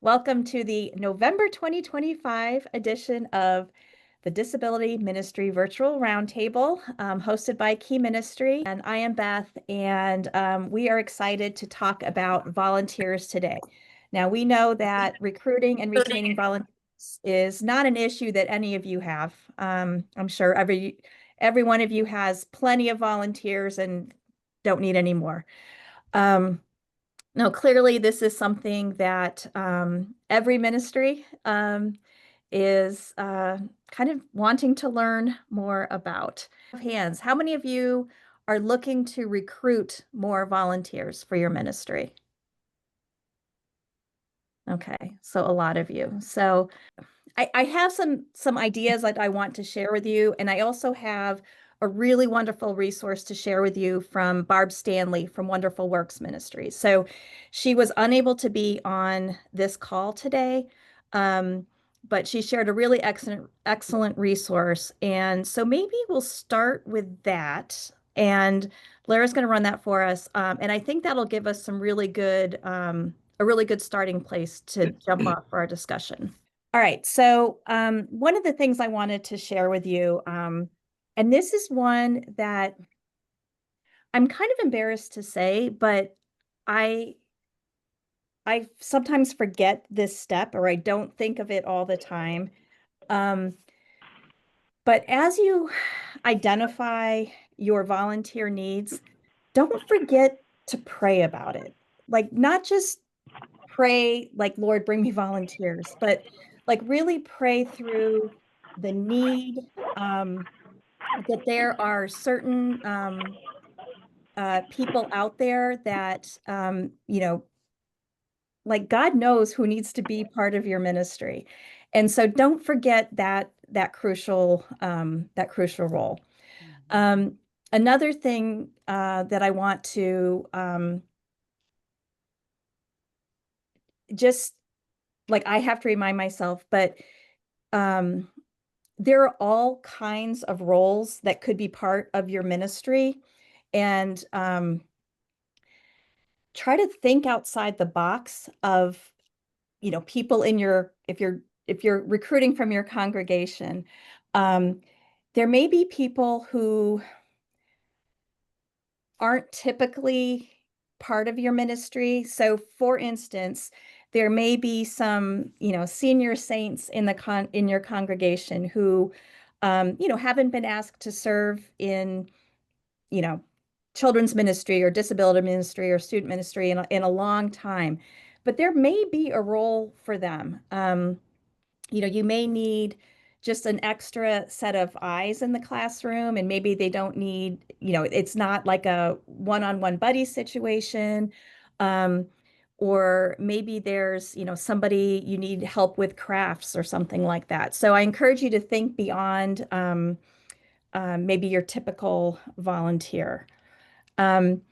Welcome to the November 2025 edition of the Disability Ministry Virtual Roundtable, hosted by Key Ministry. And I am Beth, and we are excited to talk about volunteers today. Now, we know that recruiting and retaining volunteers is not an issue that any of you have. I'm sure every one of you has plenty of volunteers and don't need any more. No, clearly this is something that every ministry is kind of wanting to learn more about. Hands, how many of you are looking to recruit more volunteers for your ministry? Okay, so a lot of you. So I have some ideas that I want to share with you, and I also have a really wonderful resource to share with you from Barb Stanley from Wonderful Works Ministries. So she was unable to be on this call today, but she shared a really excellent resource. And so maybe we'll start with that. And Lara's going to run that for us. And I think that'll give us some really good, a really good starting place to jump off for our discussion. All right, so one of the things I wanted to share with you, and this is one that I'm kind of embarrassed to say, but I I sometimes forget this step or I don't think of it all the time. Um, but as you identify your volunteer needs, don't forget to pray about it. Like not just pray like, Lord, bring me volunteers, but like really pray through the need, that there are certain people out there that, like God knows who needs to be part of your ministry. And so don't forget that crucial role. Um, Another thing that I want to just like I have to remind myself, but um, there are all kinds of roles that could be part of your ministry, and try to think outside the box of, people in your if you're recruiting from your congregation. Um, there may be people who aren't typically part of your ministry. So, for instance, there may be some, senior saints in your congregation who, haven't been asked to serve in, you know, children's ministry or disability ministry or student ministry in a long time. But there may be a role for them. You may need just an extra set of eyes in the classroom, and maybe they don't need, it's not like a one-on-one buddy situation. Um, or maybe there's, somebody you need help with crafts or something like that. So I encourage you to think beyond maybe your typical volunteer. Um,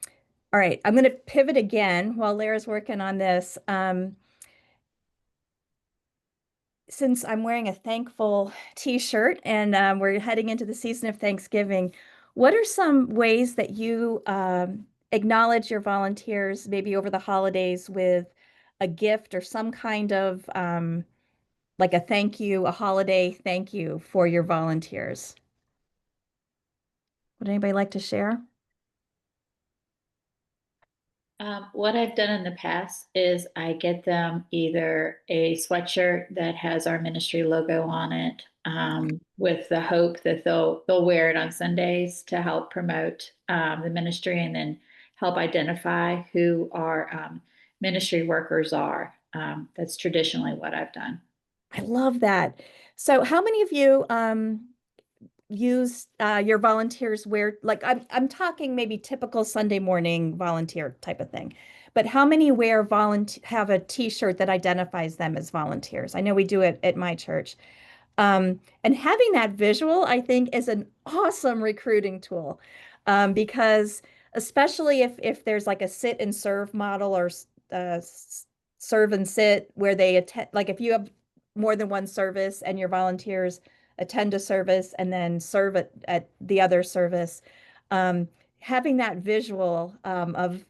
all right, I'm going to pivot again while Lara's working on this. Since I'm wearing a thankful t-shirt and we're heading into the season of Thanksgiving, what are some ways that you acknowledge your volunteers maybe over the holidays with a gift or some kind of like a thank you, a holiday thank you for your volunteers? Would anybody like to share? What I've done in the past is I get them either a sweatshirt that has our ministry logo on it, with the hope that they'll wear it on Sundays to help promote the ministry and then help identify who our ministry workers are. That's traditionally what I've done. I love that. So how many of you use your volunteers wear, like I'm talking maybe typical Sunday morning volunteer type of thing, but how many wear volunteer have a t-shirt that identifies them as volunteers? I know we do it at my church. And having that visual, I think, is an awesome recruiting tool, because especially if there's like a sit and serve model or serve and sit where they attend, like if you have more than one service and your volunteers attend a service and then serve at the other service, um, having that visual of,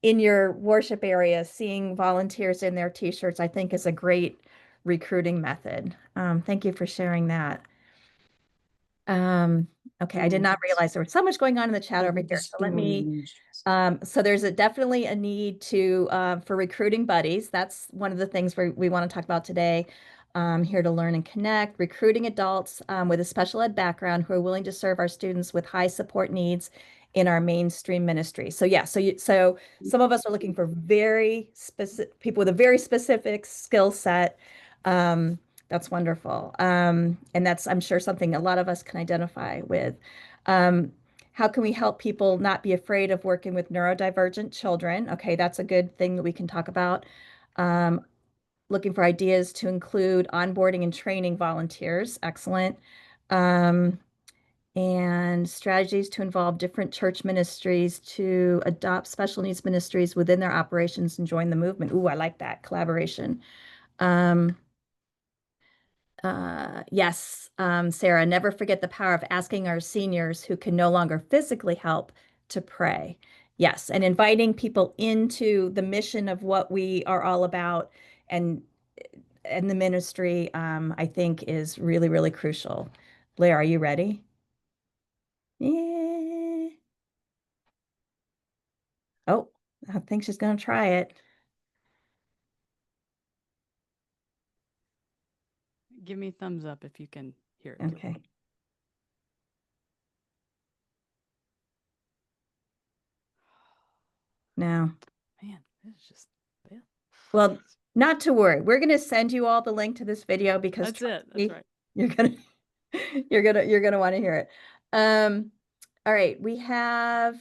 in your worship area, seeing volunteers in their t-shirts, I think is a great recruiting method. Thank you for sharing that. Okay, I did not realize there was so much going on in the chat over here. So let me, so there's definitely a need to for recruiting buddies. That's one of the things we want to talk about today. Here to learn and connect, recruiting adults with a special ed background who are willing to serve our students with high support needs in our mainstream ministry. So yeah, so some of us are looking for very specific people with a very specific skill set. That's wonderful. And that's, I'm sure, something a lot of us can identify with. How can we help people not be afraid of working with neurodivergent children? Okay, that's a good thing that we can talk about. Looking for ideas to include onboarding and training volunteers. Excellent. And strategies to involve different church ministries to adopt special needs ministries within their operations and join the movement. Ooh, I like that collaboration. Yes, Sarah, never forget the power of asking our seniors who can no longer physically help to pray. Yes, and inviting people into the mission of what we are all about and the ministry, I think is really, really crucial. Blair, are you ready? Yeah. Oh, I think she's going to try it. Give me a thumbs up if you can hear it. Okay. Now, Man, this is just bad. well, not to worry. We're going to send you all the link to this video because That's it. me, That's right. you're gonna want to hear it. All right, we have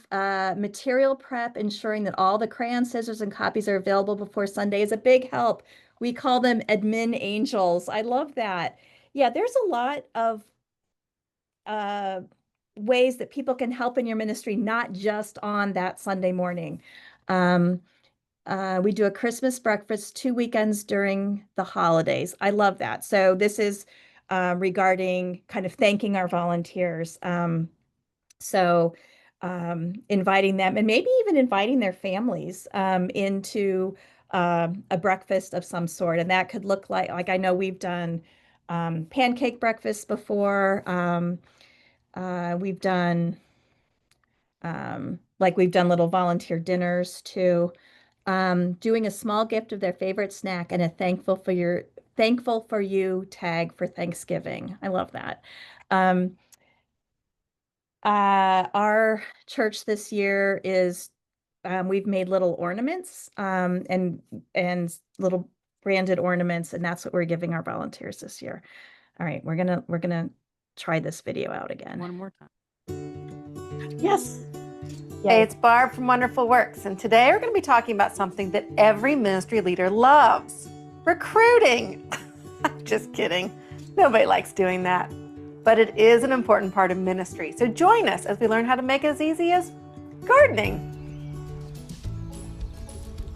material prep, ensuring that all the crayon, scissors, and copies are available before Sunday is a big help. We call them admin angels. I love that. Yeah, there's a lot of ways that people can help in your ministry, not just on that Sunday morning. We do a Christmas breakfast 2 weekends during the holidays. I love that. So this is regarding kind of thanking our volunteers. So inviting them and maybe even inviting their families into a breakfast of some sort. And that could look like I know we've done pancake breakfasts before. We've done we've done little volunteer dinners too. Doing a small gift of their favorite snack and a thankful for you tag for Thanksgiving. I love that. Our church this year is we've made little ornaments and little branded ornaments, and that's what we're giving our volunteers this year. All right, we're gonna try this video out again. One more time. Yes. Hey, it's Barb from Wonderful Works, and today we're going to be talking about something that every ministry leader loves: recruiting. Just kidding. Nobody likes doing that. But it is an important part of ministry. So join us as we learn how to make it as easy as gardening.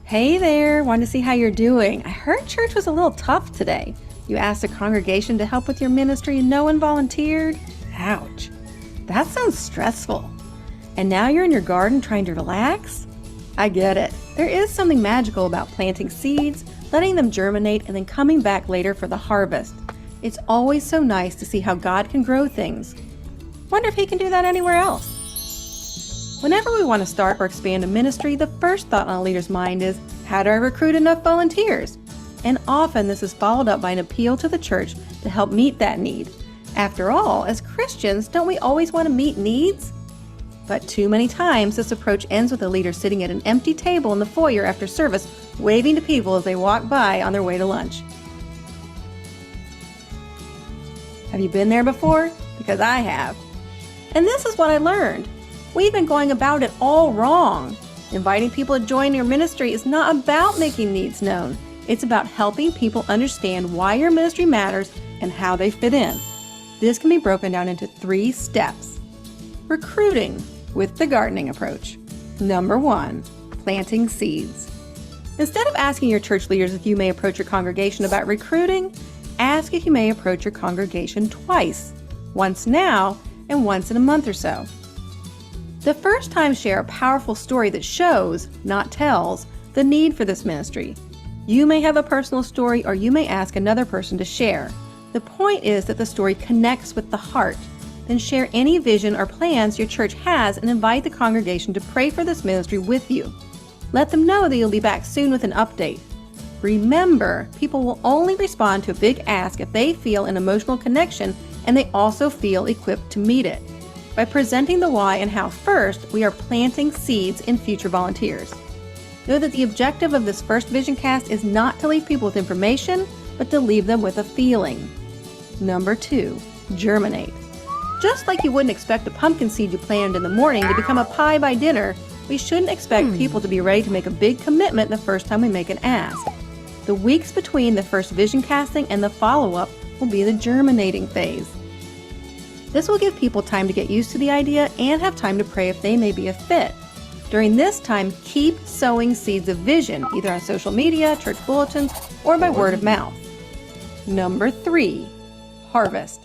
Hey there, wanted to see how you're doing. I heard church was a little tough today. You asked a congregation to help with your ministry and no one volunteered? Ouch. That sounds stressful. And now you're in your garden trying to relax? I get it. There is something magical about planting seeds, letting them germinate, and then coming back later for the harvest. It's always so nice to see how God can grow things. Wonder if He can do that anywhere else. Whenever we want to start or expand a ministry, the first thought on a leader's mind is, how do I recruit enough volunteers? And often this is followed up by an appeal to the church to help meet that need. After all, as Christians, don't we always want to meet needs? But too many times this approach ends with a leader sitting at an empty table in the foyer after service, waving to people as they walk by on their way to lunch. Have you been there before? Because I have. And this is what I learned. We've been going about it all wrong. Inviting people to join your ministry is not about making needs known. It's about helping people understand why your ministry matters and how they fit in. This can be broken down into 3 steps. Recruiting with the gardening approach. Number 1, planting seeds. Instead of asking your church leaders if you may approach your congregation about recruiting, ask if you may approach your congregation twice, once now and once in a month or so. The first time share a powerful story that shows, not tells, the need for this ministry. You may have a personal story or you may ask another person to share. The point is that the story connects with the heart. Then share any vision or plans your church has and invite the congregation to pray for this ministry with you. Let them know that you'll be back soon with an update. Remember, people will only respond to a big ask if they feel an emotional connection and they also feel equipped to meet it. By presenting the why and how first, we are planting seeds in future volunteers. Know that the objective of this first Vision Cast is not to leave people with information, but to leave them with a feeling. Number 2, germinate. Just like you wouldn't expect a pumpkin seed you planted in the morning to become a pie by dinner, we shouldn't expect people to be ready to make a big commitment the first time we make an ask. The weeks between the first vision casting and the follow-up will be the germinating phase. This will give people time to get used to the idea and have time to pray if they may be a fit. During this time, keep sowing seeds of vision, either on social media, church bulletins, or by word of mouth. Number 3, harvest.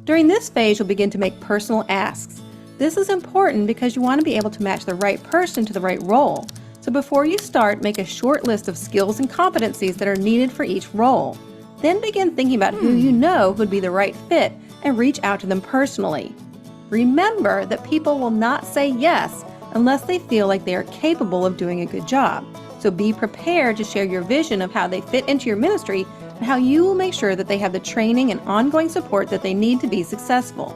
During this phase, you'll begin to make personal asks. This is important because you want to be able to match the right person to the right role. So before you start, make a short list of skills and competencies that are needed for each role. Then begin thinking about who you know would be the right fit and reach out to them personally. Remember that people will not say yes unless they feel like they are capable of doing a good job. So be prepared to share your vision of how they fit into your ministry and how you will make sure that they have the training and ongoing support that they need to be successful.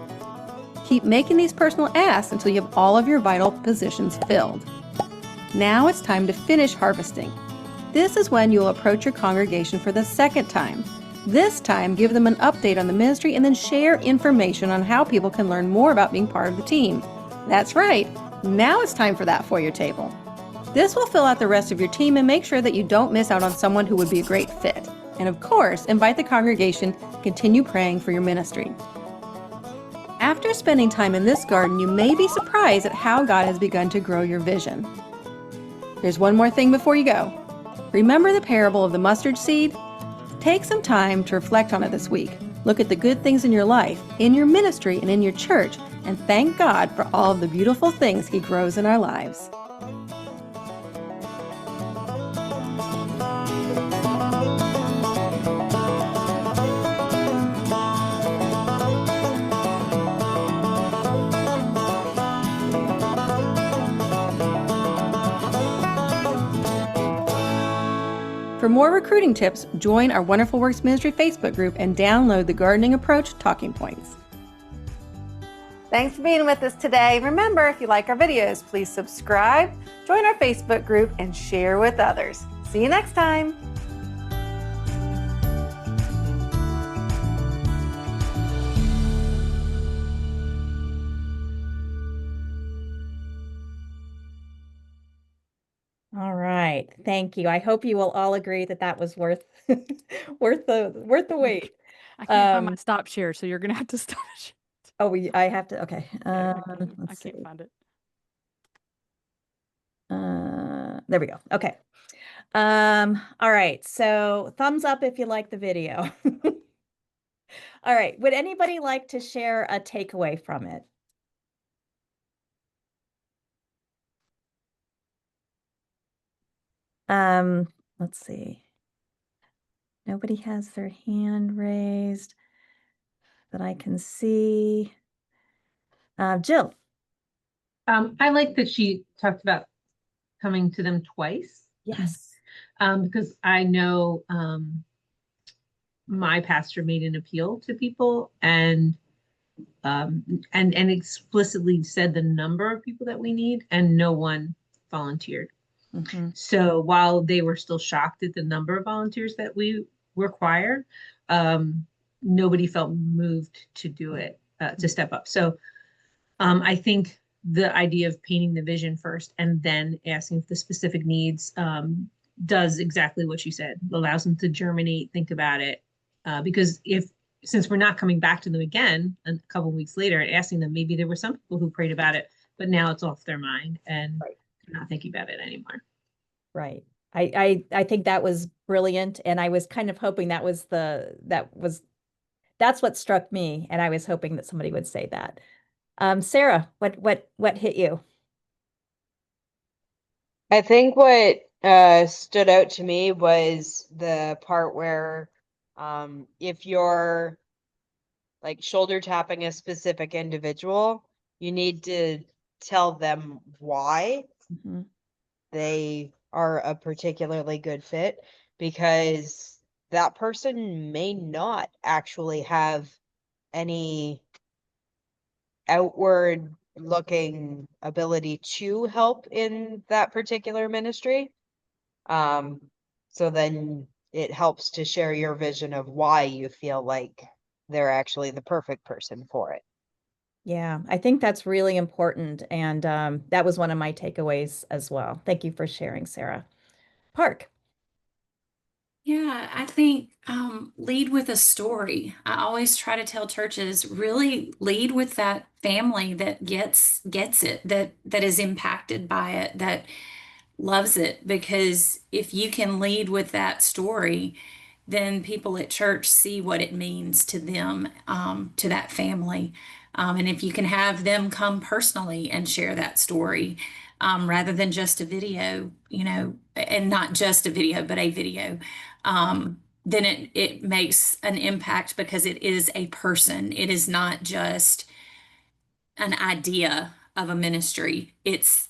Keep making these personal asks until you have all of your vital positions filled. Now it's time to finish harvesting. This is when you will approach your congregation for the second time. This time, give them an update on the ministry and then share information on how people can learn more about being part of the team. That's right, now it's time for that foyer table. This will fill out the rest of your team and make sure that you don't miss out on someone who would be a great fit. And of course, invite the congregation to continue praying for your ministry. After spending time in this garden, you may be surprised at how God has begun to grow your vision. There's one more thing before you go. Remember the parable of the mustard seed? Take some time to reflect on it this week. Look at the good things in your life, in your ministry, and in your church, and thank God for all of the beautiful things He grows in our lives. For more recruiting tips, join our Wonderful Works Ministry Facebook group and download the Gardening Approach Talking Points. Thanks for being with us today. Remember, if you like our videos, please subscribe, join our Facebook group, and share with others. See you next time. All right. Thank you. I hope you will all agree that that was worth worth the wait. I can't find my Um, stop share, so you're gonna have to stop. Oh, I have to. Okay. I Let's see. can't find it. There we go. Okay. All right. So thumbs up if you like the video. All right. Would anybody like to share a takeaway from it? Let's see. Nobody has their hand raised that I can see. Jill. I like that she talked about coming to them twice. Yes. Because I know my pastor made an appeal to people and explicitly said the number of people that we need, and no one volunteered. Mm-hmm. So while they were still shocked at the number of volunteers that we require, nobody felt moved to do it, to step up. So I think the idea of painting the vision first and then asking for the specific needs does exactly what you said, allows them to germinate, think about it. Because since we're not coming back to them again a couple of weeks later and asking them, maybe there were some people who prayed about it, but now it's off their mind and Right. they're not thinking about it anymore. Right. I think that was brilliant. And I was kind of hoping that's what struck me. And I was hoping that somebody would say that. Sarah, what hit you? I think what stood out to me was the part where if you're like shoulder tapping a specific individual, you need to tell them why Mhm. they are a particularly good fit, because that person may not actually have any outward looking ability to help in that particular ministry. So then it helps to share your vision of why you feel like they're actually the perfect person for it. Yeah, I think that's really important. And that was one of my takeaways as well. Thank you for sharing, Sarah. Park. Yeah, I think lead with a story. I always try to tell churches really lead with that family that gets it, that is impacted by it, that loves it. Because if you can lead with that story, then people at church see what it means to them, to that family. And if you can have them come personally and share that story, rather than just a video, and not just a video, but a video, then it makes an impact because it is a person. It is not just an idea of a ministry. It's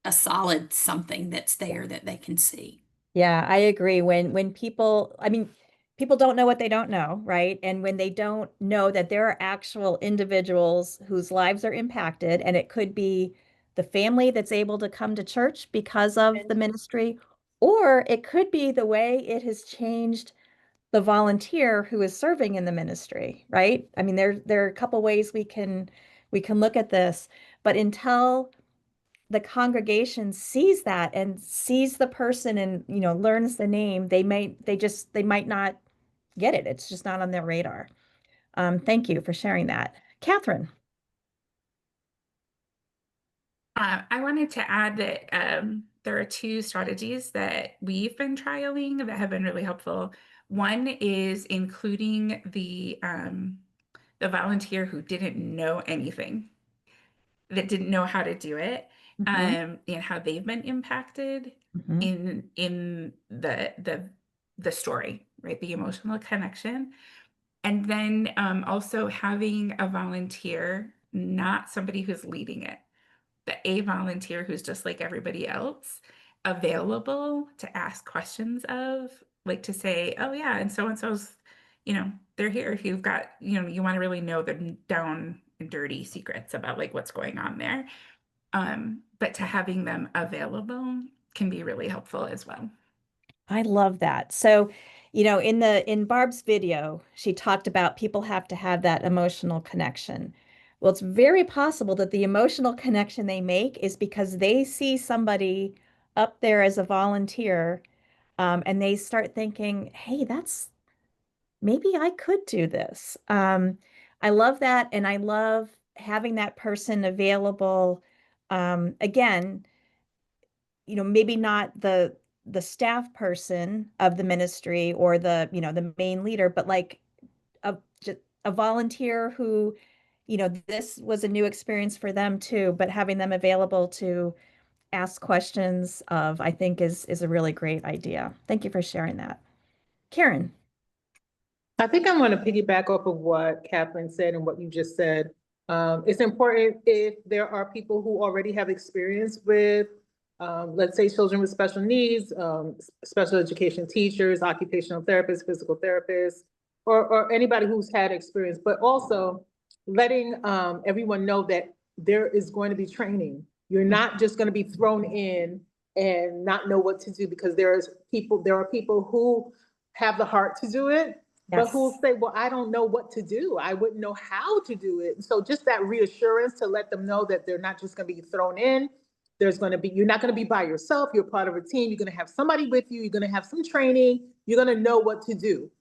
a solid something that's there that they can see. Yeah, I agree. When people, I mean, people don't know what they don't know, right? And when they don't know that there are actual individuals whose lives are impacted, and it could be the family that's able to come to church because of the ministry, or it could be the way it has changed the volunteer who is serving in the ministry, right? I mean, there are a couple ways we can look at this, but until the congregation sees that and sees the person and learns the name, they might not get it. It's just not on their radar. Thank you for sharing that. Catherine. I wanted to add that there are two strategies that we've been trialing that have been really helpful. One is including the volunteer who didn't know anything, that didn't know how to do it, and how they've been impacted Mhm. in the story, right? The emotional connection. And then also having a volunteer, not somebody who's leading it, but a volunteer who's just like everybody else, available to ask questions of, like to say, oh yeah, and so's, they're here if you've got, you want to really know the down and dirty secrets about like what's going on there. But to having them available can be really helpful as well. I love that. So, in Barb's video, she talked about people have to have that emotional connection. Well, it's very possible that the emotional connection they make is because they see somebody up there as a volunteer, and they start thinking, "Hey, that's maybe I could do this." I love that, and I love having that person available. Again, maybe not the staff person of the ministry or the main leader, but like a just a volunteer who, this was a new experience for them too, but having them available to ask questions of, I think is a really great idea. Thank you for sharing that. Karen. I think I'm going to piggyback off of what Catherine said and what you just said. It's important if there are people who already have experience with, let's say, children with special needs, special education teachers, occupational therapists, physical therapists, or anybody who's had experience, but also letting everyone know that there is going to be training. You're not just going to be thrown in and not know what to do, because there are people who have the heart to do it, but who'll say, well, I don't know what to do. I wouldn't know how to do it. So just that reassurance to let them know that they're not just going to be thrown in. You're not going to be by yourself. You're part of a team. You're going to have somebody with you. You're going to have some training. You're going to know what to do.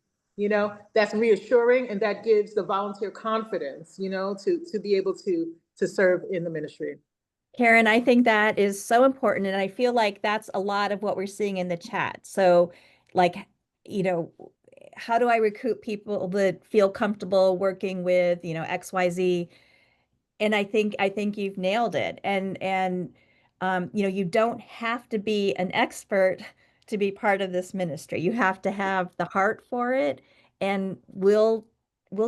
That's reassuring, and that gives the volunteer confidence, to be able to serve in the ministry. Karen, I think that is so important. And I feel like that's a lot of what we're seeing in the chat. So, like, you know, how do I recruit people that feel comfortable working with, XYZ? And I think you've nailed it. You know, you don't have to be an expert to be part of this ministry. You have to have the heart for it, and we'll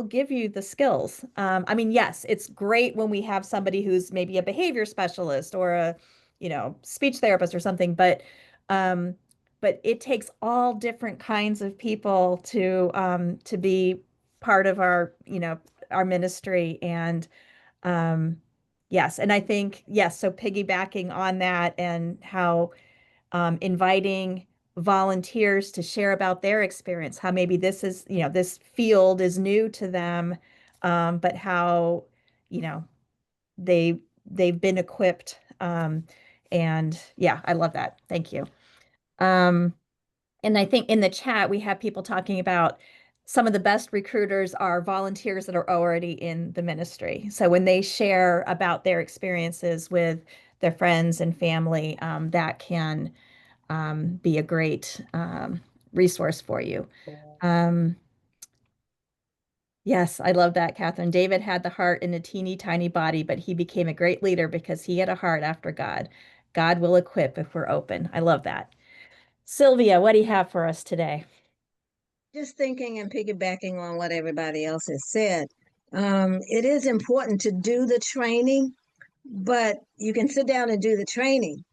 give you the skills. I mean, yes, it's great when we have somebody who's maybe a behavior specialist or a, you know, speech therapist or something, but it takes all different kinds of people to be part of our, you know, our ministry. And yes, and I think, yes, so piggybacking on that and how inviting volunteers to share about their experience, how maybe this is, you know, this field is new to them, but how, you know, they've been equipped. And yeah, I love that. Thank you. Um, and I think in the chat, we have people talking about some of the best recruiters are volunteers that are already in the ministry. So when they share about their experiences with their friends and family, that can be a great resource for you. Yes, I love that, Catherine. David had the heart in a teeny tiny body, but he became a great leader because he had a heart after God. God will equip if we're open. I love that. Sylvia, what do you have for us today? Just thinking and piggybacking on what everybody else has said, it is important to do the training, but you can sit down and do the training,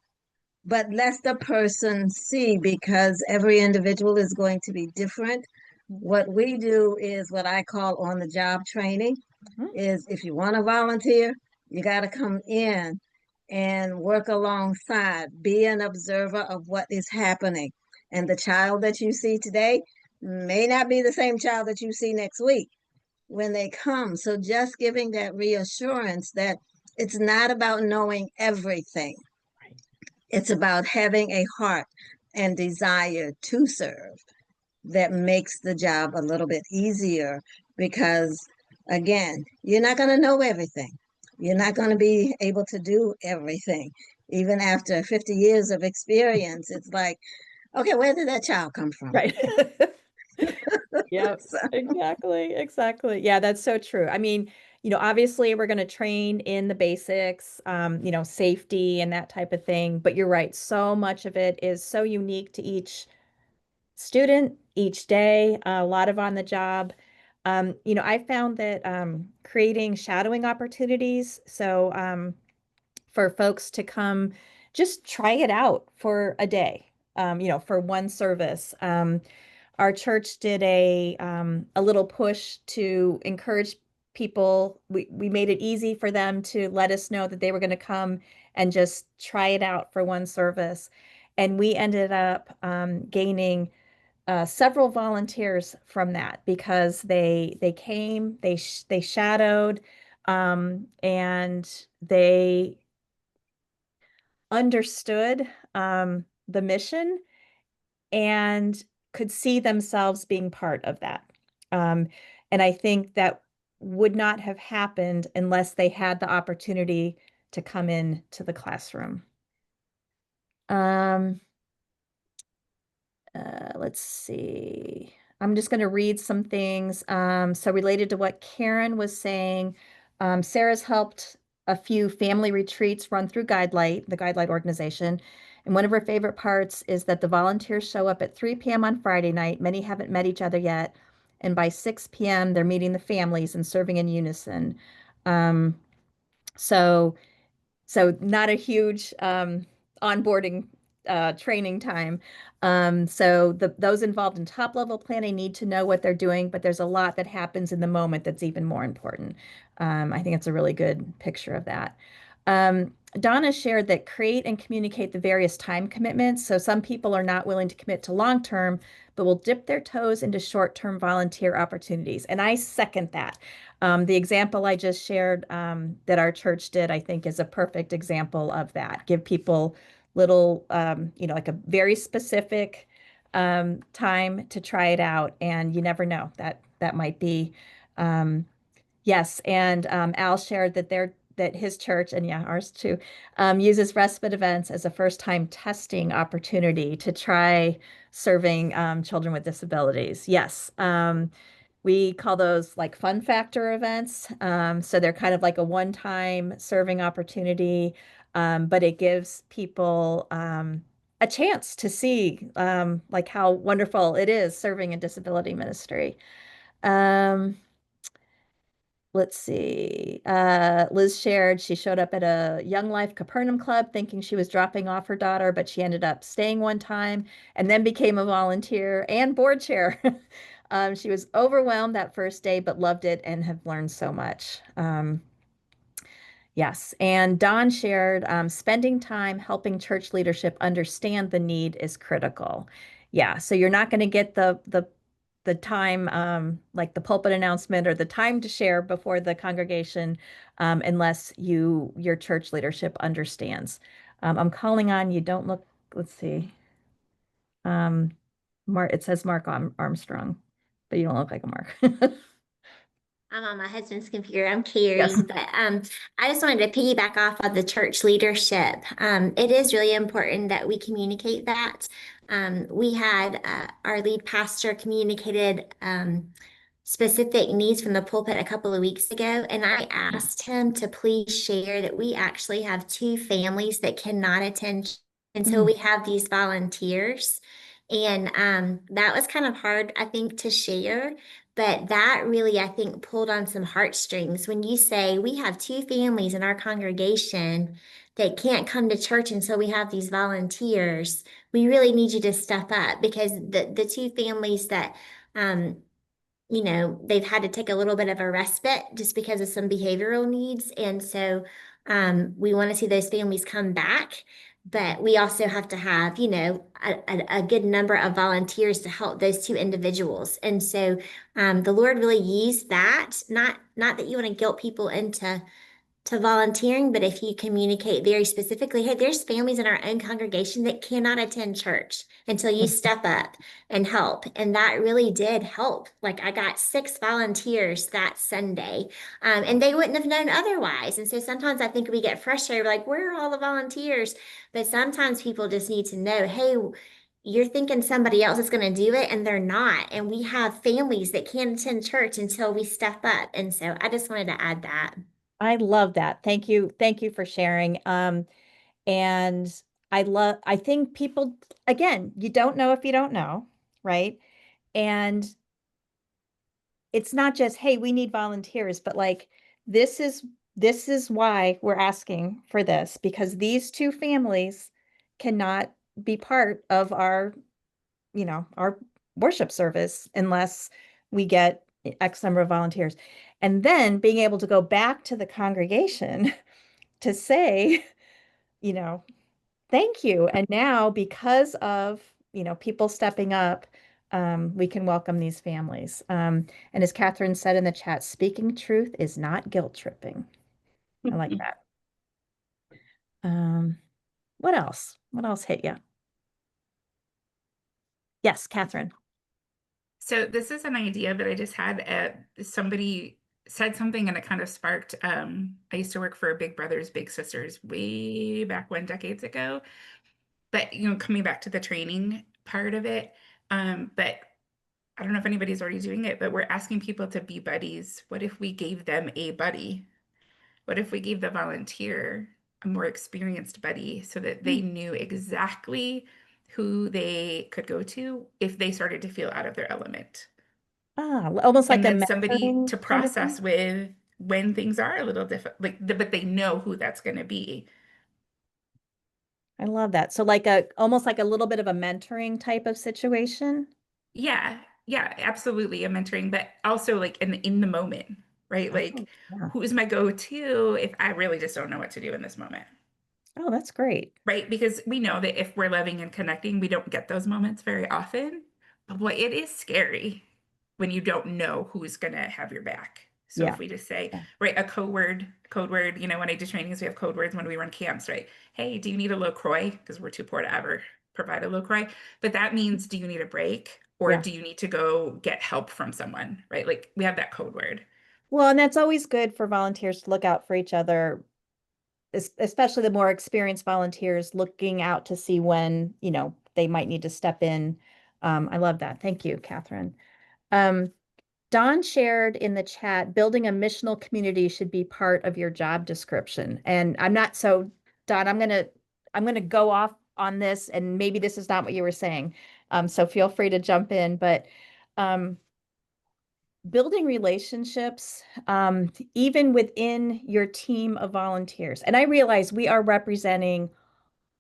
but let the person see, because every individual is going to be different. What we do is what I call on the job training. Is if you want to volunteer, you got to come in and work alongside, be an observer of what is happening. And the child that you see today may not be the same child that you see next week when they come. So just giving that reassurance that it's not about knowing everything. It's about having a heart and desire to serve that makes the job a little bit easier, because again, you're not going to know everything. You're not going to be able to do everything. Even after 50 years of experience, it's like, okay, where did that child come from? Right. Yep, exactly. Yeah, that's so true. I mean, you know, obviously we're going to train in the basics, you know, safety and that type of thing. But you're right, so much of it is so unique to each student, each day, a lot of on the job. You know, I found that creating shadowing opportunities, so for folks to come just try it out for a day, you know, for one service. Our church did a little push to encourage people. We made it easy for them to let us know that they were going to come and just try it out for one service. And we ended up gaining several volunteers from that, because they came, they shadowed, and they understood the mission and could see themselves being part of that. And I think that would not have happened unless they had the opportunity to come in to the classroom. Let's see. I'm just going to read some things. So related to what Karen was saying, Sarah's helped a few family retreats run through Guidelight, the Guidelight organization. And one of her favorite parts is that the volunteers show up at 3 p.m. on Friday night. Many haven't met each other yet. And by 6 p.m., they're meeting the families and serving in unison. So not a huge onboarding training time. So those involved in top level planning need to know what they're doing, but there's a lot that happens in the moment that's even more important. I think it's a really good picture of that. Donna shared that create and communicate the various time commitments. So some people are not willing to commit to long term, but will dip their toes into short term volunteer opportunities. And I second that. The example I just shared that our church did, I think, is a perfect example of that. Give people little, you know, like a very specific time to try it out, and you never know, that might be. Yes, and Al shared that his church, and yeah, ours too, uses respite events as a first-time testing opportunity to try serving children with disabilities. Yes, We call those like fun factor events. So they're kind of like a one-time serving opportunity, but it gives people a chance to see like how wonderful it is serving in disability ministry. Um, let's see. Liz shared she showed up at a Young Life Capernaum Club thinking she was dropping off her daughter, but she ended up staying one time and then became a volunteer and board chair. She was overwhelmed that first day, but loved it and have learned so much. Yes, and Don shared spending time helping church leadership understand the need is critical. Yeah, so you're not going to get the time like the pulpit announcement or the time to share before the congregation unless your church leadership understands. I'm calling on you. Don't look. Let's see. Mark. It says Mark Armstrong, but you don't look like a Mark. I'm on my husband's computer. I'm Carrie, Yes. but I just wanted to piggyback off of the church leadership. It is really important that we communicate that. We had our lead pastor communicated specific needs from the pulpit a couple of weeks ago, and I asked him to please share that we actually have 2 families that cannot attend until we have these volunteers. And that was kind of hard, I think, to share. But that really, I think, pulled on some heartstrings when you say we have 2 families in our congregation that can't come to church until we have these volunteers. We really need you to step up, because the 2 families that they've had to take a little bit of a respite just because of some behavioral needs. And so we want to see those families come back. But we also have to have, a good number of volunteers to help those 2 individuals. And so the Lord really used that, not that you want to guilt people into volunteering, but if you communicate very specifically, hey, there's families in our own congregation that cannot attend church until you step up and help. And that really did help. Like, I got 6 volunteers that Sunday, and they wouldn't have known otherwise. And so sometimes I think we get frustrated, like, where are all the volunteers? But sometimes people just need to know, hey, you're thinking somebody else is going to do it, and they're not. And we have families that can't attend church until we step up. And so I just wanted to add that. I love that. Thank you. Thank you for sharing. And I think people, again, you don't know if you don't know, right? And it's not just, hey, we need volunteers, but like, this is why we're asking for this, because these 2 families cannot be part of our worship service unless we get X number of volunteers. And then being able to go back to the congregation to say, thank you. And now, because of, people stepping up, we can welcome these families. And as Catherine said in the chat, speaking truth is not guilt tripping. I like that. What else? What else hit you? Yes, Catherine. So this is an idea that I just had. Somebody said something and it kind of sparked. I used to work for Big Brothers Big Sisters way back when, decades ago. But coming back to the training part of it, but I don't know if anybody's already doing it, but we're asking people to be buddies. What if we gave them a buddy? What if we gave the volunteer a more experienced buddy so that they knew exactly who they could go to if they started to feel out of their element? Almost like And a then somebody mentoring to kind of thing? process with when things are a little different, but they know who that's going to be. I love that. So like almost like a little bit of a mentoring type of situation. Yeah, absolutely, a mentoring, but also like in the moment, right? Like, yeah. who's my go-to if I really just don't know what to do in this moment? Oh, that's great. Right? Because we know that if we're loving and connecting, we don't get those moments very often. But boy, it is scary when you don't know who's gonna have your back. So Yeah. if we just say, right, a code word, when I do trainings, we have code words when we run camps, right? Hey, do you need a LaCroix? Because we're too poor to ever provide a LaCroix. But that means, do you need a break? Or Yeah. do you need to go get help from someone, right? Like, we have that code word. Well, and that's always good for volunteers to look out for each other, especially the more experienced volunteers looking out to see when, they might need to step in. I love that. Thank you, Catherine. Don shared in the chat, building a missional community should be part of your job description. And I'm not so, Don, I'm gonna go off on this, and maybe this is not what you were saying. So feel free to jump in, but building relationships, even within your team of volunteers. And I realize we are representing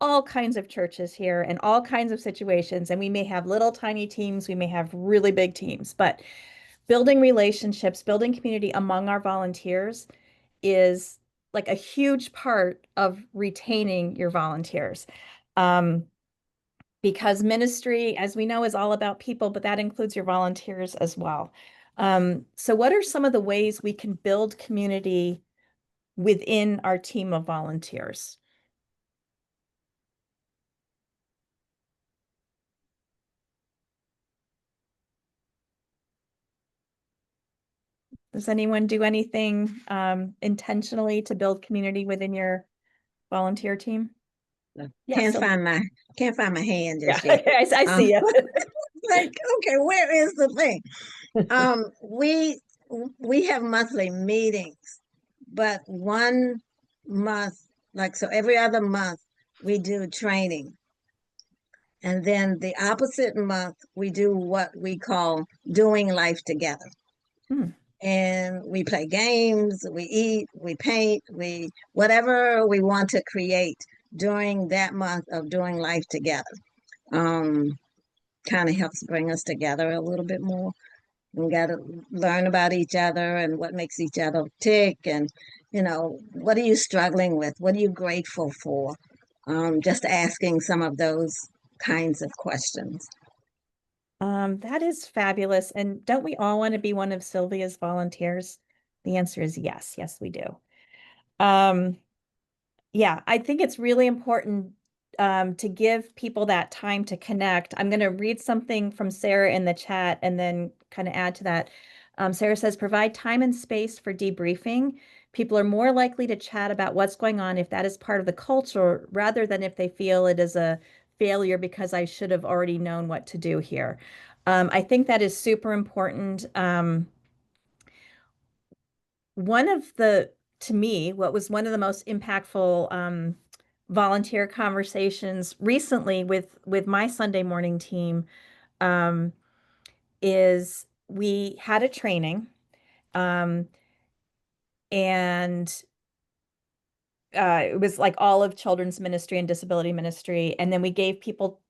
all kinds of churches here and all kinds of situations, and we may have little tiny teams, we may have really big teams, but building relationships, building community among our volunteers is like a huge part of retaining your volunteers. Because ministry, as we know, is all about people, but that includes your volunteers as well. So what are some of the ways we can build community within our team of volunteers? Does anyone do anything intentionally to build community within your volunteer team? Yeah, Can't so- find my hand just Yeah, yet. I see you. Like, okay, where is the thing? We have monthly meetings, but 1 month, like, so every other month we do training. And then the opposite month we do what we call doing life together. Hmm. And we play games, we eat, we paint, whatever we want to create during that month of doing life together. Kind of helps bring us together a little bit more. We got to learn about each other and what makes each other tick, and what are you struggling with? What are you grateful for? Just asking some of those kinds of questions. That is fabulous. And don't we all want to be one of Sylvia's volunteers? The answer is yes. Yes, we do. Yeah, I think it's really important to give people that time to connect. I'm going to read something from Sarah in the chat and then kind of add to that. Sarah says, provide time and space for debriefing. People are more likely to chat about what's going on if that is part of the culture, rather than if they feel it is a failure because I should have already known what to do here. I think that is super important. To me, what was one of the most impactful volunteer conversations recently with my Sunday morning team is we had a training, and it was like all of children's ministry and disability ministry, and then we gave people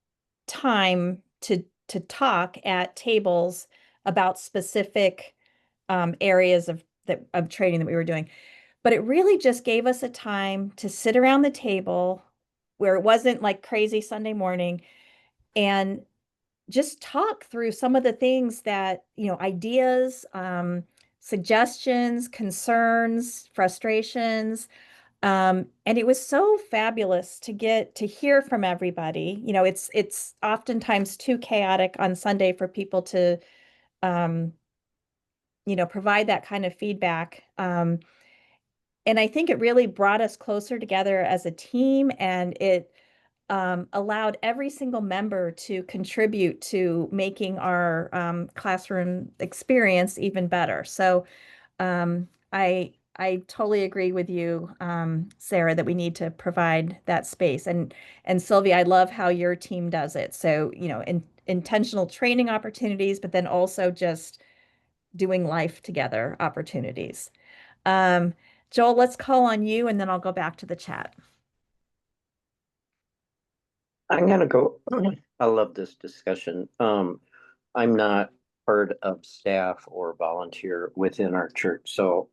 time to talk at tables about specific areas of training that we were doing. But it really just gave us a time to sit around the table where it wasn't like crazy Sunday morning, and just talk through some of the things that, ideas, suggestions, concerns, frustrations. And it was so fabulous to get to hear from everybody. It's oftentimes too chaotic on Sunday for people to, provide that kind of feedback. And I think it really brought us closer together as a team, and it allowed every single member to contribute to making our classroom experience even better. So I totally agree with you, Sarah, that we need to provide that space. And Sylvia, I love how your team does it. So, intentional training opportunities, but then also just doing life together opportunities. Joel, let's call on you, and then I'll go back to the chat. I'm gonna go. I love this discussion. I'm not part of staff or volunteer within our church, so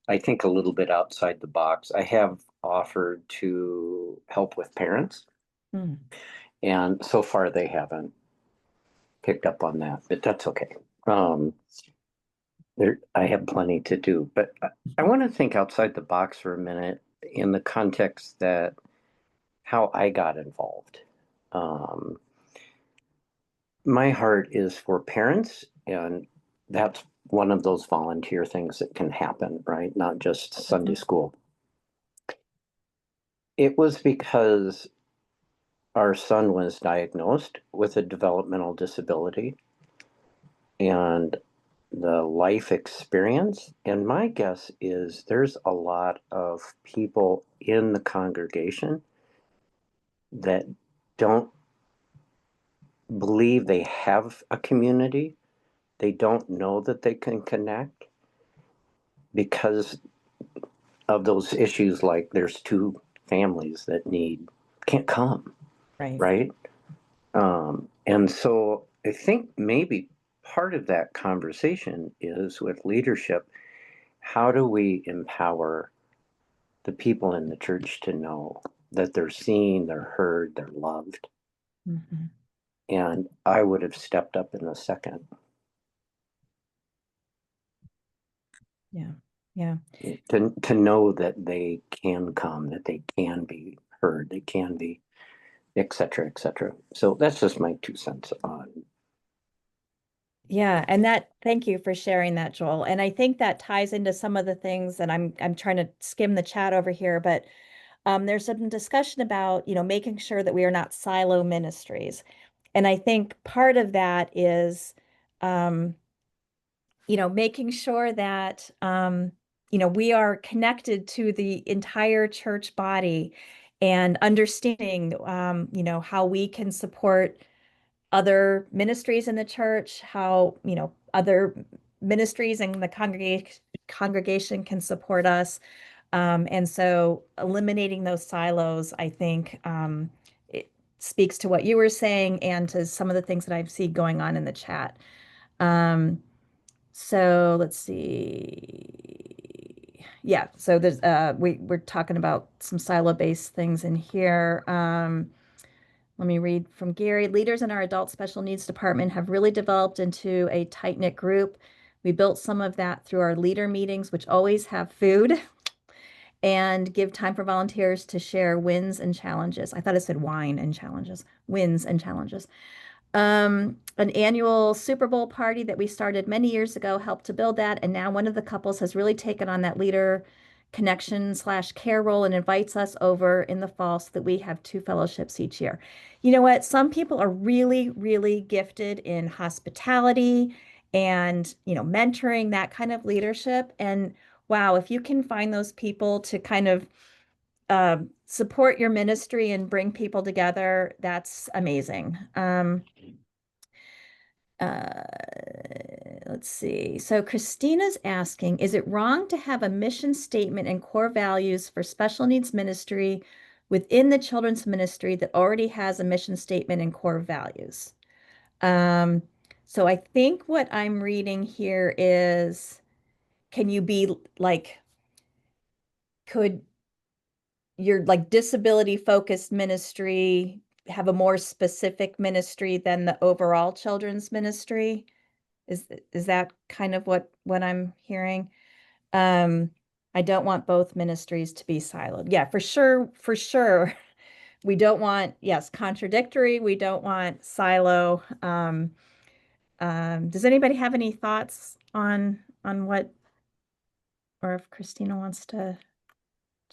I think a little bit outside the box. I have offered to help with parents, and so far they haven't picked up on that, but that's okay. I have plenty to do, but I want to think outside the box for a minute in the context that how I got involved. My heart is for parents, and that's one of those volunteer things that can happen, right? Not just Sunday school. It was because our son was diagnosed with a developmental disability, and the life experience. And my guess is there's a lot of people in the congregation that don't believe they have a community. They don't know that they can connect because of those issues, like there's two families that can't come, right? And so I think maybe part of that conversation is with leadership. How do we empower the people in the church to know that they're seen, they're heard, they're loved? Mhm. And I would have stepped up in a second. Yeah. Yeah. To know that they can come, that they can be heard, they can be, et cetera, et cetera. So that's just my 2 cents on. Yeah, and thank you for sharing that, Joel. And I think that ties into some of the things that I'm trying to skim the chat over here, but there's some discussion about, making sure that we are not silo ministries. And I think part of that is, making sure that, we are connected to the entire church body and understanding, how we can support other ministries in the church, how, other ministries in the congregation can support us. And so eliminating those silos, I think, it speaks to what you were saying and to some of the things that I see going on in the chat. So let's see. Yeah, so there's we're talking about some silo-based things in here. Let me read from Gary. Leaders in our adult special needs department have really developed into a tight-knit group. We built some of that through our leader meetings, which always have food and give time for volunteers to share wins and challenges. I thought it said wine and challenges, wins and challenges. An annual Super Bowl party that we started many years ago helped to build that. And now one of the couples has really taken on that leader connection/care role and invites us over in the fall so that we have 2 fellowships each year. You know what? Some people are really, really gifted in hospitality and, mentoring, that kind of leadership. And wow, if you can find those people to kind of support your ministry and bring people together, that's amazing. Let's see. So Christina's asking, is it wrong to have a mission statement and core values for special needs ministry within the children's ministry that already has a mission statement and core values? So I think what I'm reading here is, can you be like, could your like disability focused ministry have a more specific ministry than the overall children's ministry? Is that kind of what I'm hearing? I don't want both ministries to be siloed. Yeah, for sure, for sure. We don't want, yes, contradictory. We don't want silo. Does anybody have any thoughts on what, or if Christina wants to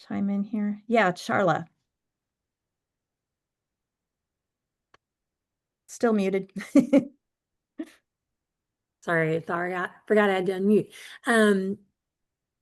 chime in here? Yeah, Charla. Still muted. Sorry, forgot I had to unmute.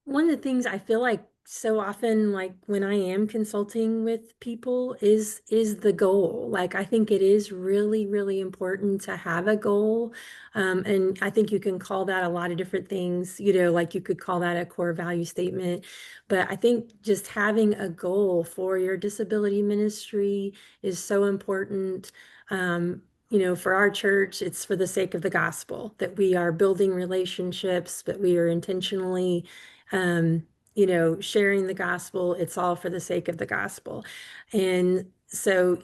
One of the things I feel like so often, like when I am consulting with people, is the goal. Like I think it is really, really important to have a goal. And I think you can call that a lot of different things, like you could call that a core value statement. But I think just having a goal for your disability ministry is so important. For our church, it's for the sake of the gospel, that we are building relationships, that we are intentionally, sharing the gospel. It's all for the sake of the gospel. And so,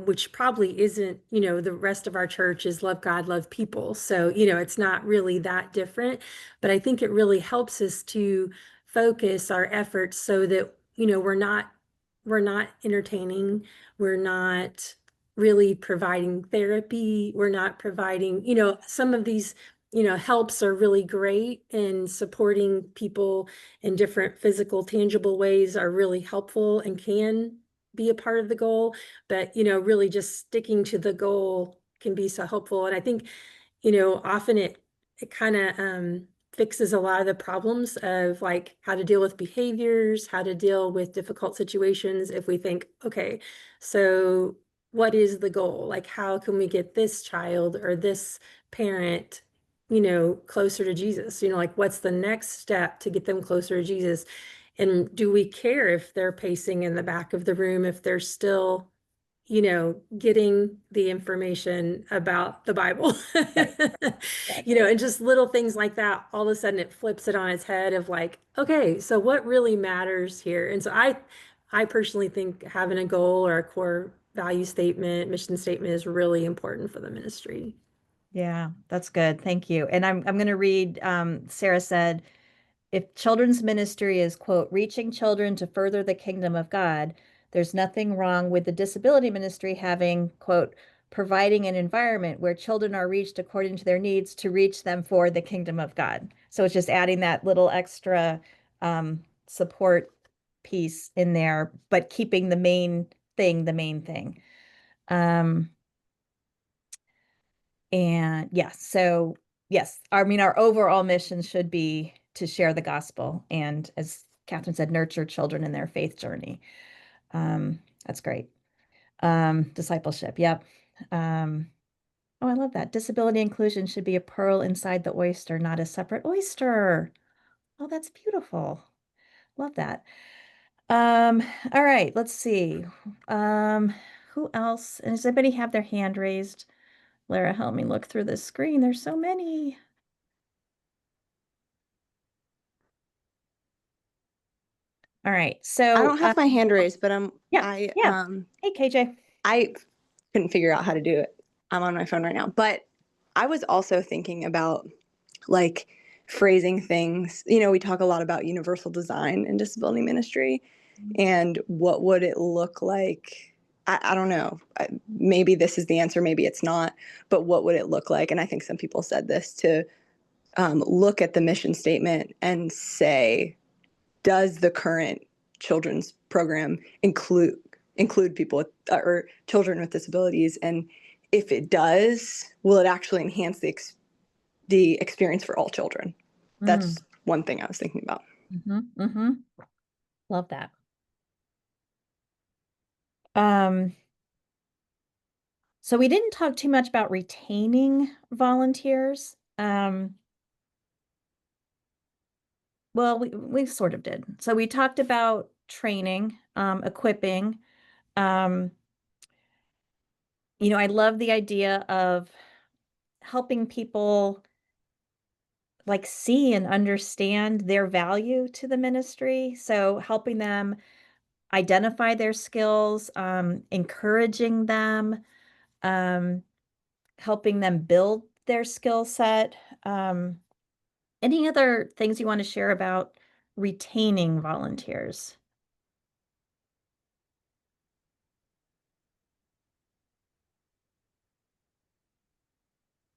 which probably isn't, the rest of our church is love God, love people. So, it's not really that different, but I think it really helps us to focus our efforts so that, we're not entertaining, we're not really providing therapy. We're not providing, some of these, helps are really great, and supporting people in different physical, tangible ways are really helpful and can be a part of the goal. But, really just sticking to the goal can be so helpful. And I think, often it kind of fixes a lot of the problems of like how to deal with behaviors, how to deal with difficult situations. If we think, okay, so what is the goal? Like, how can we get this child or this parent, closer to Jesus? Like, what's the next step to get them closer to Jesus? And do we care if they're pacing in the back of the room, if they're still getting the information about the Bible, and just little things like that. All of a sudden it flips it on its head of like, okay, so what really matters here? And so I personally think having a goal or a core value statement, mission statement is really important for the ministry. Yeah, that's good. Thank you. And I'm going to read, Sarah said, if children's ministry is, quote, reaching children to further the kingdom of God, there's nothing wrong with the disability ministry having, quote, providing an environment where children are reached according to their needs to reach them for the kingdom of God. So it's just adding that little extra support piece in there, but keeping the main thing the main thing. And yes, so yes, I mean, our overall mission should be to share the gospel and, as Catherine said, nurture children in their faith journey. That's great. Discipleship, yep. Oh, I love that. Disability inclusion should be a pearl inside the oyster, not a separate oyster. Oh, that's beautiful. Love that. All right, let's see. Who else? And does anybody have their hand raised? Lara, help me look through the screen. There's so many. All right, so I don't have my hand raised, but Hey, KJ. I couldn't figure out how to do it. I'm on my phone right now, but I was also thinking about like phrasing things. We talk a lot about universal design in disability ministry, and what would it look like? I don't know. Maybe this is the answer, maybe it's not, but what would it look like? And I think some people said this, to look at the mission statement and say, does the current children's program include people with, or children with disabilities? And if it does, will it actually enhance the experience for all children? That's one thing I was thinking about. Love that. So we didn't talk too much about retaining volunteers. Well, we sort of did. So we talked about training, equipping. I love the idea of helping people like see and understand their value to the ministry. So helping them identify their skills, encouraging them, helping them build their skill set. Any other things you want to share about retaining volunteers?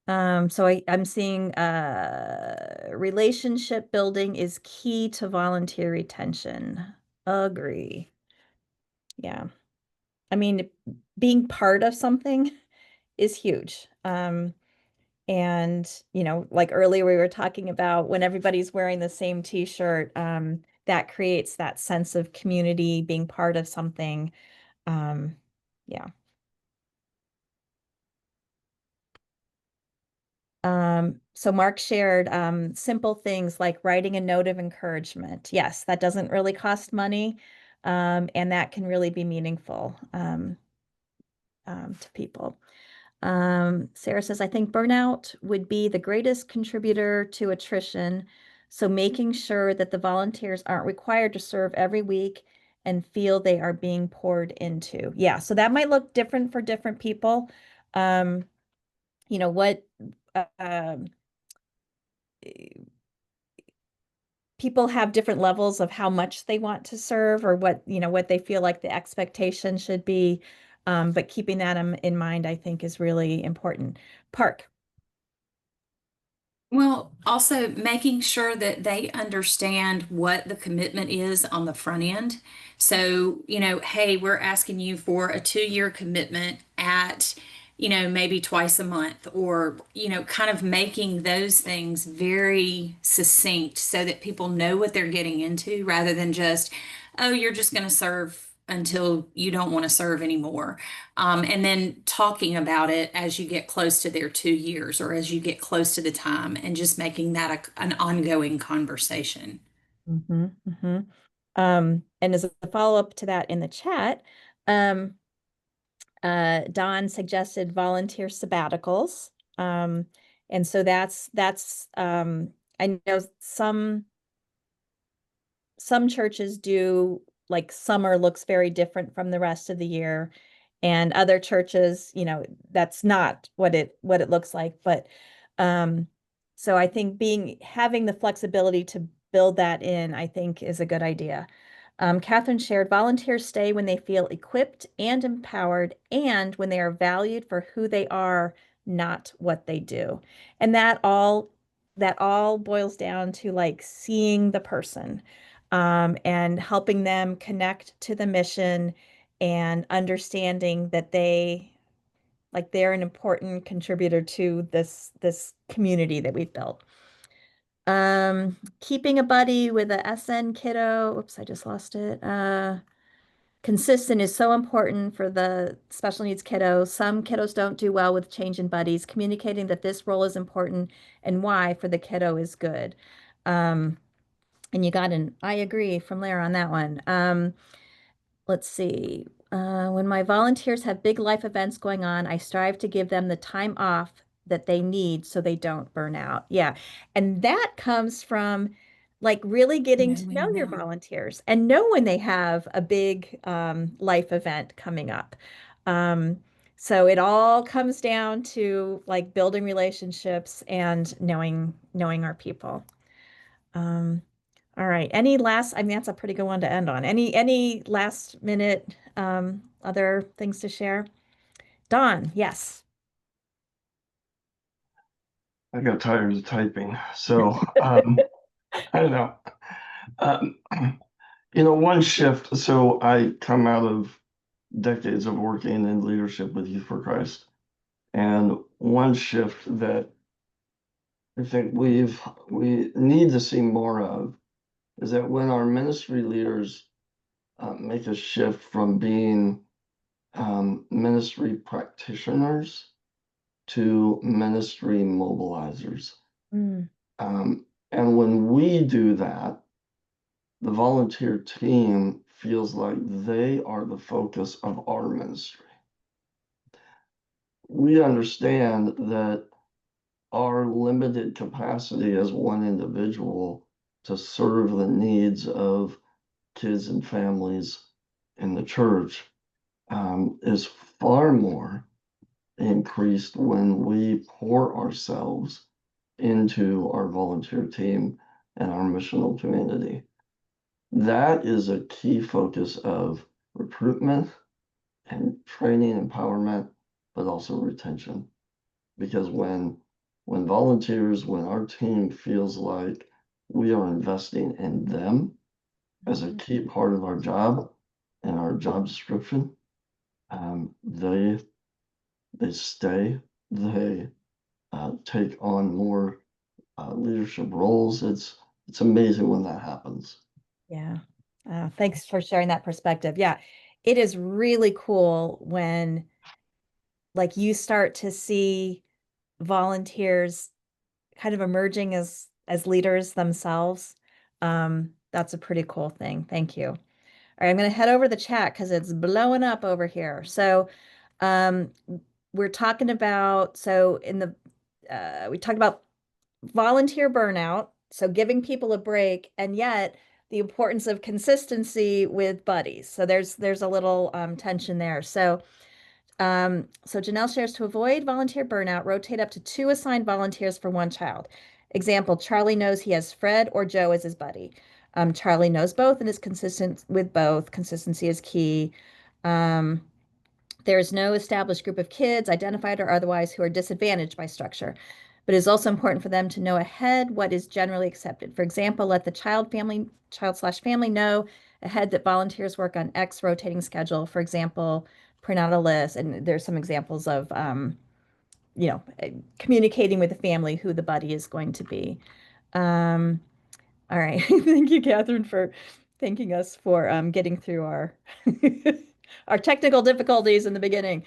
So I'm seeing relationship building is key to volunteer retention. Agree. Yeah. I mean, being part of something is huge. And, like earlier we were talking about when everybody's wearing the same t-shirt, that creates that sense of community, being part of something. Yeah. So Mark shared simple things like writing a note of encouragement. Yes, that doesn't really cost money, and that can really be meaningful to people. Sarah says, I think burnout would be the greatest contributor to attrition. So making sure that the volunteers aren't required to serve every week and feel they are being poured into. Yeah, so that might look different for different people. People have different levels of how much they want to serve or what they feel like the expectation should be. But keeping that in mind, I think, is really important. Park. Well, also making sure that they understand what the commitment is on the front end. So, hey, we're asking you for a 2-year commitment at, maybe twice a month, or, kind of making those things very succinct so that people know what they're getting into rather than just, oh, you're just going to serve until you don't want to serve anymore. And then talking about it as you get close to their 2 years or as you get close to the time, and just making that an ongoing conversation. Mm-hmm, mm-hmm. And as a follow-up to that in the chat, Don suggested volunteer sabbaticals. And so that's I know some churches do, like, summer looks very different from the rest of the year, and other churches, that's not what it looks like. But so I think having the flexibility to build that in, I think, is a good idea. Catherine shared, volunteers stay when they feel equipped and empowered, and when they are valued for who they are, not what they do. And that all boils down to, like, seeing the person, and helping them connect to the mission, and understanding that they're an important contributor to this community that we've built. Keeping a buddy with a SN kiddo. Oops, I just lost it. Consistent is so important for the special needs kiddo. Some kiddos don't do well with change in buddies. Communicating that this role is important and why for the kiddo is good. And you got an I agree from Lara on that one. Let's see. When my volunteers have big life events going on, I strive to give them the time off that they need so they don't burn out. Yeah. And that comes from, like, really getting to know your volunteers and know when they have a big life event coming up. So it all comes down to, like, building relationships and knowing our people. All right. Any last, I mean, that's a pretty good one to end on. Any last minute other things to share? Don, yes. I got tired of typing, so I don't know. One shift. So I come out of decades of working in leadership with Youth for Christ, and one shift that I think we need to see more of is that when our ministry leaders make a shift from being ministry practitioners to ministry mobilizers. And when we do that, the volunteer team feels like they are the focus of our ministry. We understand that our limited capacity as one individual to serve the needs of kids and families in the church is far more increased when we pour ourselves into our volunteer team and our missional community. That is a key focus of recruitment and training, empowerment, but also retention. Because when volunteers, when our team feels like we are investing in them as a key part of our job and our job description, they stay, they take on more leadership roles. It's amazing when that happens. Yeah. Thanks for sharing that perspective. Yeah. It is really cool when, like, you start to see volunteers kind of emerging as leaders themselves. That's a pretty cool thing. Thank you. All right, I'm going to head over the chat because it's blowing up over here. So we're talking about, we talked about volunteer burnout, so giving people a break, and yet the importance of consistency with buddies. So there's a little tension there. So Janelle shares, to avoid volunteer burnout, rotate up to 2 assigned volunteers for 1 child. Example, Charlie knows he has Fred or Joe as his buddy. Charlie knows both and is consistent with both. Consistency is key. There is no established group of kids, identified or otherwise, who are disadvantaged by structure, but it is also important for them to know ahead what is generally accepted. For example, let the child/family know ahead that volunteers work on X rotating schedule. For example, print out a list, and there's some examples of, communicating with the family who the buddy is going to be. All right. Thank you, Catherine, for thanking us for getting through our our technical difficulties in the beginning.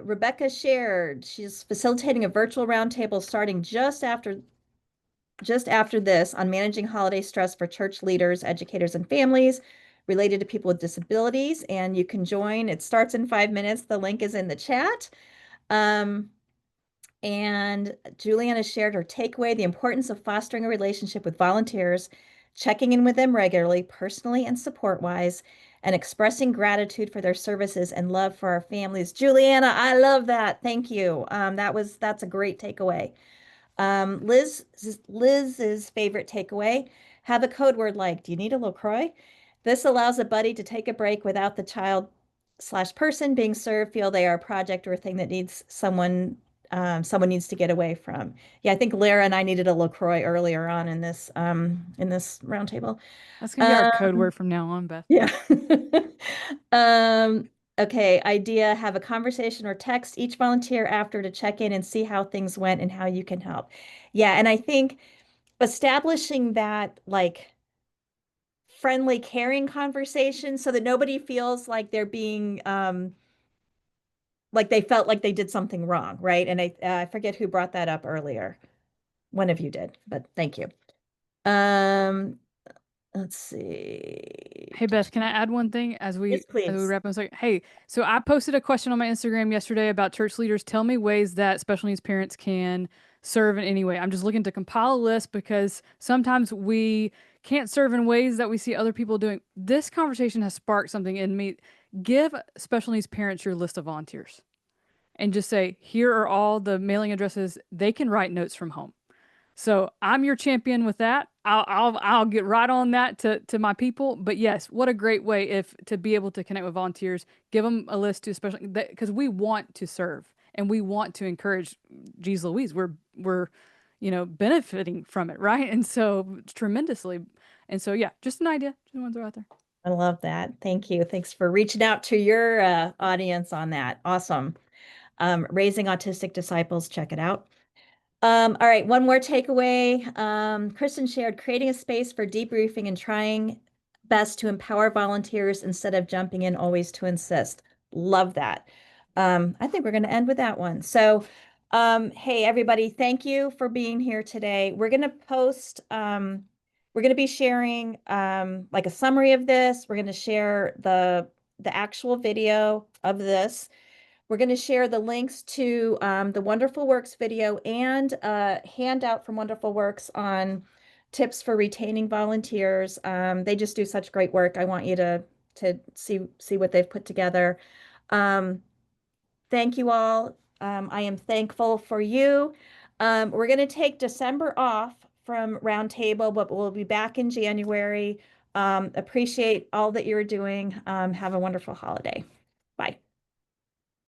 Rebecca shared she's facilitating a virtual roundtable starting just after this on managing holiday stress for church leaders, educators, and families related to people with disabilities. And you can join. It starts in 5 minutes. The link is in the chat. And Juliana shared her takeaway, the importance of fostering a relationship with volunteers, checking in with them regularly, personally and support-wise, and expressing gratitude for their services and love for our families. Juliana, I love that. Thank you. That's a great takeaway. Liz's favorite takeaway, have a code word like, do you need a LaCroix? This allows a buddy to take a break without the child/person being served feel they are a project or a thing that needs someone needs to get away from. Yeah, I think Lara and I needed a LaCroix earlier on in this roundtable. That's gonna be our code word from now on, Beth. Yeah. Okay, idea, have a conversation or text each volunteer after to check in and see how things went and how you can help. Yeah, and I think establishing that like friendly, caring conversation so that nobody feels like they're being like they felt like they did something wrong, right? And I forget who brought that up earlier. One of you did, but thank you. Let's see. Hey Beth, can I add one thing as we Yes, please. wrap up? Hey, so I posted a question on my Instagram yesterday about church leaders. Tell me ways that special needs parents can serve in any way. I'm just looking to compile a list because sometimes we can't serve in ways that we see other people doing. This conversation has sparked something in me. Give special needs parents your list of volunteers and just say, here are all the mailing addresses. They can write notes from home. So I'm your champion with that. I'll get right on that to my people. But yes, what a great way to be able to connect with volunteers. Give them a list to especially because we want to serve and we want to encourage. Geez Louise, we're benefiting from it, right? And so tremendously. And so yeah, just an idea. Just want to throw out there. I love that. Thank you. Thanks for reaching out to your audience on that. Awesome. Raising Autistic Disciples. Check it out. All right, one more takeaway. Kristen shared creating a space for debriefing and trying best to empower volunteers instead of jumping in always to insist. Love that. I think we're going to end with that one. So, hey, everybody, thank you for being here today. We're going to post, we're going to be sharing like a summary of this. We're going to share the actual video of this. We're going to share the links to the Wonderful Works video and a handout from Wonderful Works on tips for retaining volunteers. They just do such great work. I want you to see what they've put together. Thank you all. I am thankful for you. We're going to take December off from Roundtable, but we'll be back in January. Appreciate all that you're doing. Have a wonderful holiday. Bye.